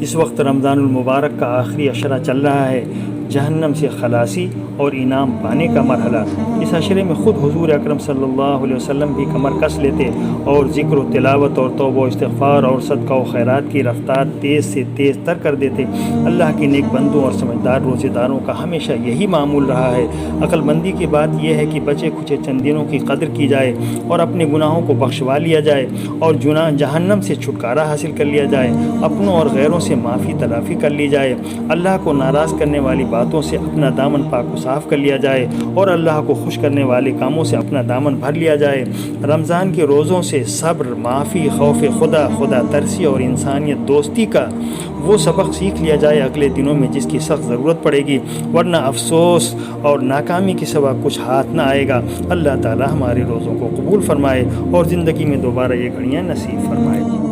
इस वक्त रमज़ानुल मुबारक का आखिरी अशरा चल रहा है। जहन्नम से खलासी और इनाम पाने का मरहला। इस अशरे में ख़ुद हुज़ूर अकरम सल्लल्लाहु अलैहि वसल्लम भी कमर कस लेते और ज़िक्र व तिलावत और तौबा व इस्तिग़फ़ार और सदका व खैरात की रफ़्तार तेज़ से तेज़ तर कर देते। अल्लाह के नेक बंदों और समझदार रोज़ेदारों का हमेशा यही मामूल रहा है। अक्लमंदी की बात यह है कि बचे खुचे चंद दिनों की कदर की जाए और अपने गुनाहों को बख्शवा लिया जाए और जहन्नम से छुटकारा हासिल कर लिया जाए। अपनों और गैरों से माफ़ी तलाफ़ी कर ली जाए। अल्लाह को नाराज़ करने वाली बातों से अपना दामन पाक साफ़ कर लिया जाए और अल्लाह को खुश करने वाले कामों से अपना दामन भर लिया जाए। रमज़ान के रोज़ों से सब्र, माफ़ी, खौफ खुदा, खुदा तरसी और इंसानियत दोस्ती का वो सबक सीख लिया जाए अगले दिनों में जिसकी सख्त ज़रूरत पड़ेगी, वरना अफसोस और नाकामी के सिवा कुछ हाथ ना आएगा। अल्लाह ताला हमारे रोज़ों को कबूल फ़रमाए और ज़िंदगी में दोबारा ये घड़ियाँ नसीब फ़रमाए।